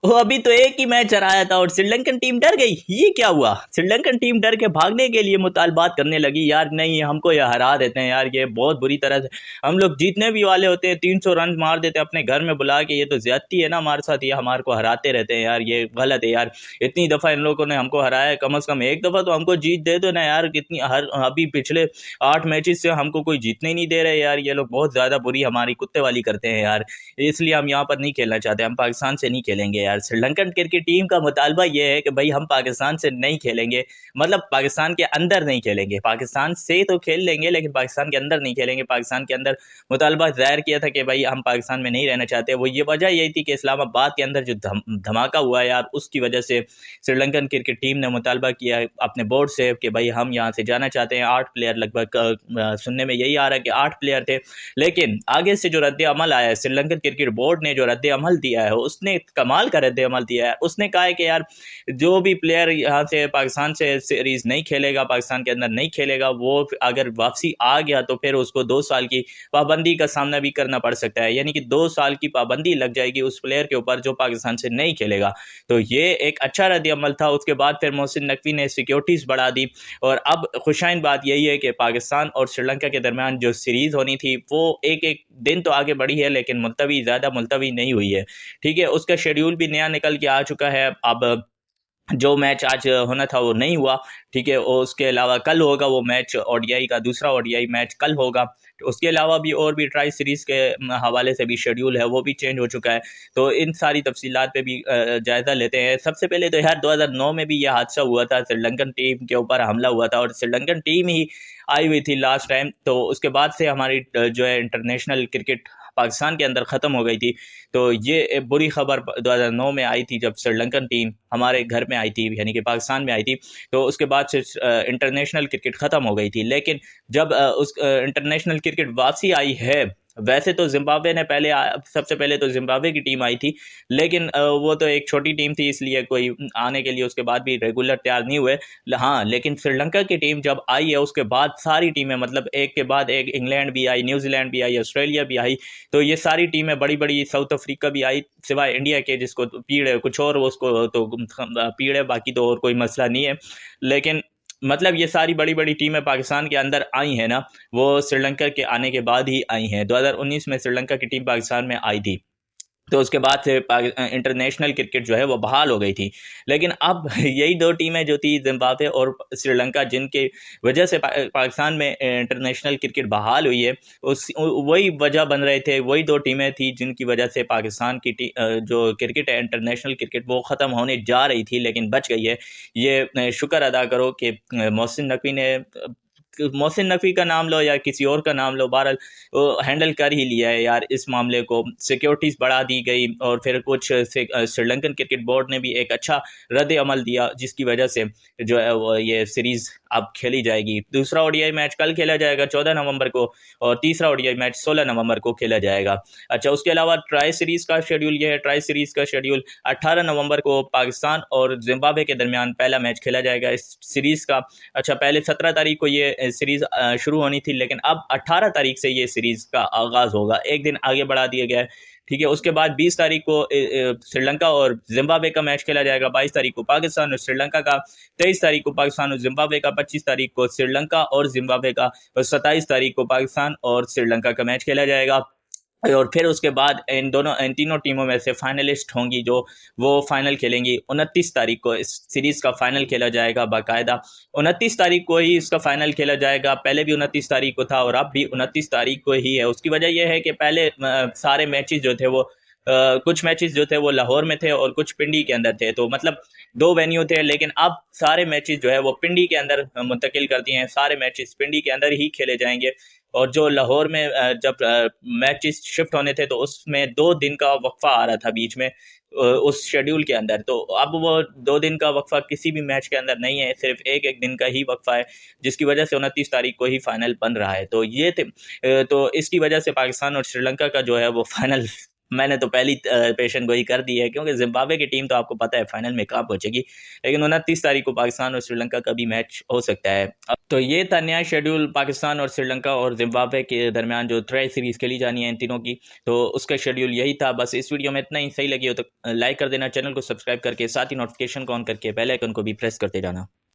वो अभी तो एक ही मैच हराया था और श्रीलंकन टीम डर गई। ये क्या हुआ? श्रीलंकन टीम डर के भागने के लिए मुतालबात करने लगी, यार नहीं हमको ये हरा देते हैं यार, ये बहुत बुरी तरह से हम लोग जीतने भी वाले होते हैं, 300 रन मार देते हैं अपने घर में बुला के, ये तो ज्यादती है ना हमारे साथ, ये हमारे को हराते रहते हैं यार, ये गलत है यार। इतनी दफा इन लोगों ने हमको हराया है, कम से कम एक दफा तो हमको जीत दे दो ना यार। कितनी हर अभी पिछले 8 मैचेस से हमको कोई जीतने ही नहीं दे रहे यार, ये लोग बहुत ज्यादा बुरी हमारी कुत्ते वाली करते हैं यार। इसलिए हम यहाँ पर नहीं खेलना चाहते, हम पाकिस्तान से नहीं खेलेंगे यार। श्रीलंकन क्रिकेट टीम का मुतालबा ये है कि भाई हम पाकिस्तान से नहीं खेलेंगे, मतलब पाकिस्तान के अंदर नहीं खेलेंगे, पाकिस्तान से तो खेल लेंगे लेकिन पाकिस्तान के अंदर नहीं खेलेंगे। पाकिस्तान के अंदर मुतालबा जाहिर किया था कि भाई हम पाकिस्तान में नहीं रहना चाहते। वो ये वजह यही थी कि इस्लामाबाद के अंदर जो धमाका हुआ है यार, उसकी वजह से श्रीलंकन क्रिकेट टीम ने मुतालबा किया है अपने बोर्ड से कि भाई हम यहाँ से जाना चाहते हैं। 8 प्लेयर लगभग सुनने में यही आ रहा है कि 8 प्लेयर थे, लेकिन आगे से जो रद्द अमल आया है, श्रीलंकन क्रिकेट बोर्ड ने जो रद्द अमल दिया है उसने कमाल का रद्द अमल दिया है। उसने कहा है कि यार जो भी प्लेयर यहाँ से पाकिस्तान से सीरीज नहीं खेलेगा, पाकिस्तान के अंदर नहीं खेलेगा, वो अगर वापसी आ गया तो फिर उसको 2 साल की पाबंदी का सामना भी करना पड़ सकता है, यानी कि 2 साल की पाबंदी लग जाएगी उस प्लेयर के ऊपर जो पाकिस्तान से नहीं खेलेगा। तो ये एक अच्छा रद्द अमल था। उसके बाद फिर मोहसिन नकवी ने सिक्योरिटीज बढ़ा दी और अब खुशाइन बात यही है कि पाकिस्तान और श्रीलंका के दरमियान जो सीरीज होनी थी वो एक एक दिन तो आगे बढ़ी है, लेकिन मुलतवी ज़्यादा मुलतवी नहीं हुई है। ठीक है, उसका शेड्यूल भी नया निकल के आ चुका है। अब जो मैच आज होना था वो नहीं हुआ। ठीक है, और उसके अलावा कल होगा वो मैच, ओडीआई का दूसरा ओडीआई मैच कल होगा। तो उसके अलावा भी और भी ट्राई सीरीज के हवाले से भी शेड्यूल है वो भी चेंज हो चुका है। तो इन सारी तफसीलात पे भी जायजा लेते हैं। सबसे पहले तो यार 2009 में भी ये हादसा हुआ था, श्रीलंकन टीम के ऊपर हमला हुआ था और श्रीलंकन टीम ही आई हुई थी लास्ट टाइम। तो उसके बाद से हमारी जो है इंटरनेशनल क्रिकेट पाकिस्तान के अंदर ख़त्म हो गई थी। तो ये एक बुरी खबर 2009 में आई थी जब श्रीलंकन टीम हमारे घर में आई थी, यानी कि पाकिस्तान में आई थी। तो उसके बाद से इंटरनेशनल क्रिकेट ख़त्म हो गई थी। लेकिन जब उस इंटरनेशनल क्रिकेट वापसी आई है, वैसे तो जिम्बाब्वे ने सबसे पहले तो जिम्बाब्वे की टीम आई थी, लेकिन वो तो एक छोटी टीम थी इसलिए कोई आने के लिए उसके बाद भी रेगुलर तैयार नहीं हुए। हाँ, लेकिन श्रीलंका की टीम जब आई है उसके बाद सारी टीमें, मतलब एक के बाद एक, इंग्लैंड भी आई, न्यूजीलैंड भी आई, ऑस्ट्रेलिया भी आई। तो ये सारी टीमें बड़ी बड़ी, साउथ अफ्रीका भी आई सिवाय इंडिया के जिसको तो पीड़ है कुछ और, उसको तो पीड़ है, बाकी तो और कोई मसला नहीं है। लेकिन मतलब ये सारी बड़ी बड़ी टीमें पाकिस्तान के अंदर आई हैं ना, वो श्रीलंका के आने के बाद ही आई हैं। 2019 में श्रीलंका की टीम पाकिस्तान में आई थी, तो उसके बाद से इंटरनेशनल क्रिकेट जो है वो बहाल हो गई थी। लेकिन अब यही दो टीमें जो थी, जिम्बाब्वे और श्रीलंका, जिनके वजह से पाकिस्तान में इंटरनेशनल क्रिकेट बहाल हुई है, उस वही वजह बन रहे थे, वही दो टीमें थी जिनकी वजह से पाकिस्तान की जो क्रिकेट है, इंटरनेशनल क्रिकेट, वो ख़त्म होने जा रही थी लेकिन बच गई है। ये शुक्र अदा करो कि मोहसिन नकवी का नाम लो या किसी और का नाम लो, बहरहाल वो हैंडल कर ही लिया है यार इस मामले को। सिक्योरिटीज़ बढ़ा दी गई और फिर कुछ श्रीलंकन क्रिकेट बोर्ड ने भी एक अच्छा रद्द अमल दिया, जिसकी वजह से जो है वो ये सीरीज़ अब खेली जाएगी। दूसरा ओडीआई मैच कल खेला जाएगा 14 नवंबर को, और तीसरा ओडीआई मैच 16 नवंबर को खेला जाएगा। अच्छा, उसके अलावा ट्राई सीरीज़ का शेड्यूल ये है। ट्राई सीरीज़ का शेड्यूल 18 नवंबर को पाकिस्तान और जिम्बाब्वे के दरमियान पहला मैच खेला जाएगा इस सीरीज़ का। अच्छा, पहले 17 तारीख को ये सीरीज़ शुरू होनी थी, लेकिन अब 18 तारीख से ये सीरीज़ का आगाज़ होगा, एक दिन आगे बढ़ा दिया गया है। ठीक है, उसके बाद 20 तारीख को श्रीलंका और जिम्बाब्वे का मैच खेला जाएगा, 22 तारीख को पाकिस्तान और श्रीलंका का, 23 तारीख को पाकिस्तान और जिम्बाब्वे का, 25 तारीख को श्रीलंका और जिम्बाब्वे का, और 27 तारीख को पाकिस्तान और श्रीलंका का मैच खेला जाएगा। और फिर उसके बाद इन तीनों टीमों में से फाइनलिस्ट होंगी जो वो फाइनल खेलेंगी। 29 तारीख को इस सीरीज़ का फाइनल खेला जाएगा बाकायदा। 29 तारीख को ही इसका फाइनल खेला जाएगा, पहले भी 29 तारीख को था और अब भी 29 तारीख को ही है। उसकी वजह यह है कि पहले सारे मैचेस जो थे वो कुछ मैचेस जो थे वो लाहौर में थे और कुछ पिंडी के अंदर थे, तो मतलब दो वेन्यू थे। लेकिन अब सारे मैचेस जो है वो पिंडी के अंदर मुंतकिल कर दिए हैं, सारे मैचेस पिंडी के अंदर ही खेले जाएंगे। और जो लाहौर में जब मैचेस शिफ्ट होने थे तो उसमें 2 दिन का वक्फा आ रहा था बीच में उस शेड्यूल के अंदर। तो अब वो 2 दिन का वक्फा किसी भी मैच के अंदर नहीं है, सिर्फ एक एक दिन का ही वक्फा है, जिसकी वजह से 29 तारीख को ही फाइनल बन रहा है। तो ये थे तो इसकी वजह से पाकिस्तान और श्रीलंका का जो है वो फाइनल मैंने तो पहली पेशेंट गोई कर दी है, क्योंकि जिम्बाब्वे की टीम तो आपको पता है फाइनल में कहाँ पहुंचेगी, लेकिन 29 तारीख को पाकिस्तान और श्रीलंका का भी मैच हो सकता है। अब तो ये था नया शेड्यूल पाकिस्तान और श्रीलंका और जिम्बाब्वे के दरमियान जो ट्राई सीरीज खेली जानी है इन तीनों की, तो उसका शेड्यूल यही था। बस इस वीडियो में इतना ही। सही लगी हो तो लाइक कर देना, चैनल को सब्सक्राइब करके साथ ही नोटिफिकेशन को ऑन करके बेल आइकन को भी प्रेस करते जाना।